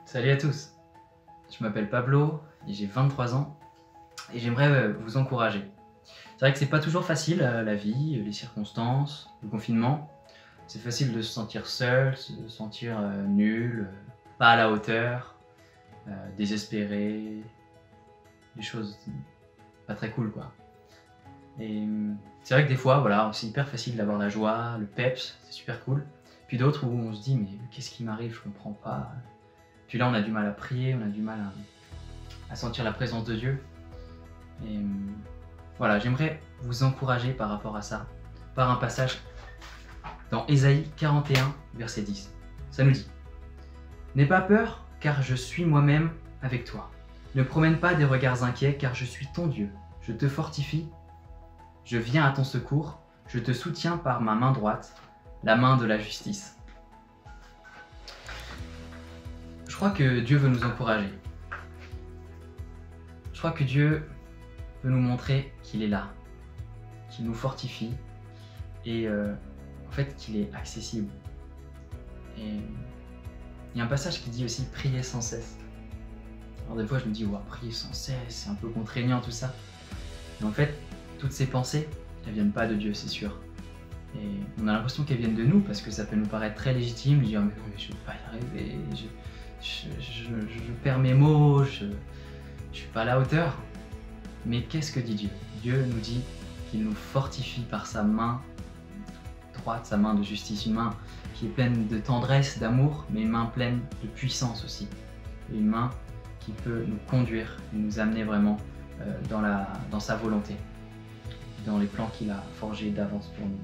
Salut à tous, je m'appelle Pablo et j'ai 23 ans et j'aimerais vous encourager. C'est vrai que c'est pas toujours facile la vie, les circonstances, le confinement. C'est facile de se sentir seul, se sentir nul, pas à la hauteur, désespéré, des choses pas très cool quoi. Et c'est vrai que des fois, voilà, c'est hyper facile d'avoir la joie, le peps, c'est super cool. Puis d'autres où on se dit mais qu'est-ce qui m'arrive, je comprends pas. Puis là on a du mal à prier, on a du mal à sentir la présence de Dieu. Et voilà, j'aimerais vous encourager par rapport à ça, par un passage dans Ésaïe 41, verset 10. Ça nous dit « N'aie pas peur, car je suis moi-même avec toi. Ne promène pas des regards inquiets, car je suis ton Dieu. Je te fortifie, je viens à ton secours, je te soutiens par ma main droite, la main de la justice. » Je crois que Dieu veut nous encourager. Je crois que Dieu veut nous montrer qu'il est là, qu'il nous fortifie et en fait qu'il est accessible. Et il y a un passage qui dit aussi « prier sans cesse ». Alors des fois je me dis « prier sans cesse, c'est un peu contraignant tout ça ». Mais en fait, toutes ces pensées, elles viennent pas de Dieu, c'est sûr. Et on a l'impression qu'elles viennent de nous parce que ça peut nous paraître très légitime de dire « mais non, mais je ne vais pas y arriver, je perds mes mots, je suis pas à la hauteur ». Mais qu'est-ce que dit Dieu? Dieu nous dit qu'il nous fortifie par sa main droite, sa main de justice, une main qui est pleine de tendresse, d'amour, mais une main pleine de puissance aussi. Et une main qui peut nous conduire et nous amener vraiment dans sa volonté, dans les plans qu'il a forgés d'avance pour nous.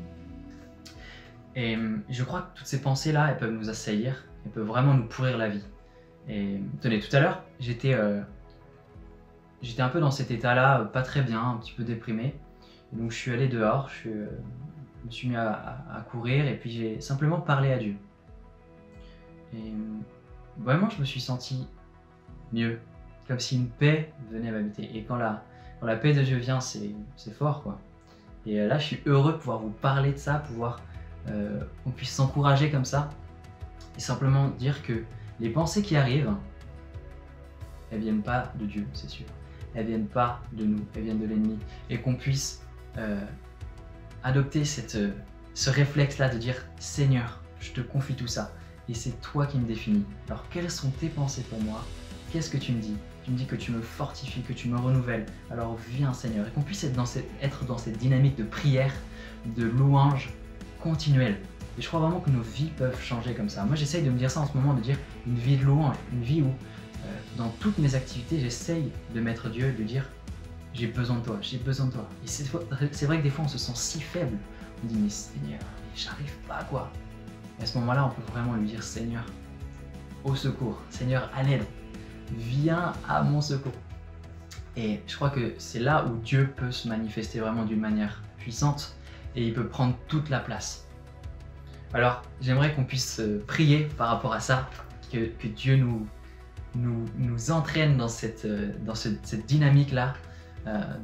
Et je crois que toutes ces pensées-là, elles peuvent nous assaillir, elles peuvent vraiment nous pourrir la vie. Et tenez, tout à l'heure, j'étais un peu dans cet état-là, pas très bien, un petit peu déprimé. Et donc je suis allé dehors, je me suis mis à courir et puis j'ai simplement parlé à Dieu. Et vraiment, je me suis senti mieux, comme si une paix venait m'habiter. Et quand la paix de Dieu vient, c'est fort quoi. Et là, je suis heureux de pouvoir vous parler de ça, pouvoir qu'on puisse s'encourager comme ça et simplement dire que les pensées qui arrivent, elles viennent pas de Dieu, c'est sûr. Elles viennent pas de nous, elles viennent de l'ennemi. Et qu'on puisse adopter ce réflexe-là de dire « Seigneur, je te confie tout ça et c'est toi qui me définis. Alors quelles sont tes pensées pour moi? Qu'est-ce que tu me dis? Tu me dis que tu me fortifies, que tu me renouvelles. Alors viens Seigneur. » Et qu'on puisse être dans cette dynamique de prière, de louange continuelle. Et je crois vraiment que nos vies peuvent changer comme ça. Moi j'essaye de me dire ça en ce moment, de dire une vie de louange, une vie où dans toutes mes activités, j'essaye de mettre Dieu, de dire « j'ai besoin de toi, j'ai besoin de toi ». Et c'est vrai que des fois, on se sent si faible. On dit « mais Seigneur, j'arrive pas quoi ». Et à ce moment-là, on peut vraiment lui dire « Seigneur, au secours, Seigneur, à l'aide, viens à mon secours ». Et je crois que c'est là où Dieu peut se manifester vraiment d'une manière puissante et il peut prendre toute la place. Alors, j'aimerais qu'on puisse prier par rapport à ça, que Dieu nous entraîne dans cette dynamique-là,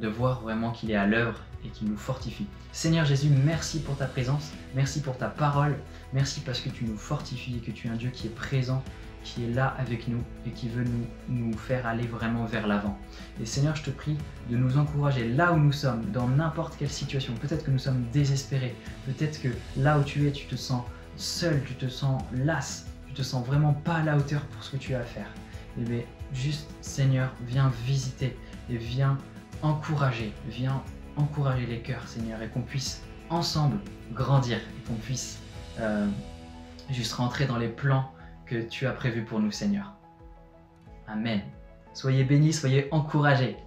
de voir vraiment qu'il est à l'œuvre et qu'il nous fortifie. Seigneur Jésus, merci pour ta présence, merci pour ta parole, merci parce que tu nous fortifies et que tu es un Dieu qui est présent, qui est là avec nous et qui veut nous faire aller vraiment vers l'avant. Et Seigneur, je te prie de nous encourager là où nous sommes, dans n'importe quelle situation. Peut-être que nous sommes désespérés, peut-être que là où tu es, tu te sens seul, tu te sens las, tu te sens vraiment pas à la hauteur pour ce que tu as à faire. Et bien, juste Seigneur, viens visiter et viens encourager les cœurs, Seigneur, et qu'on puisse ensemble grandir et qu'on puisse juste rentrer dans les plans que tu as prévus pour nous, Seigneur. Amen. Soyez bénis, soyez encouragés.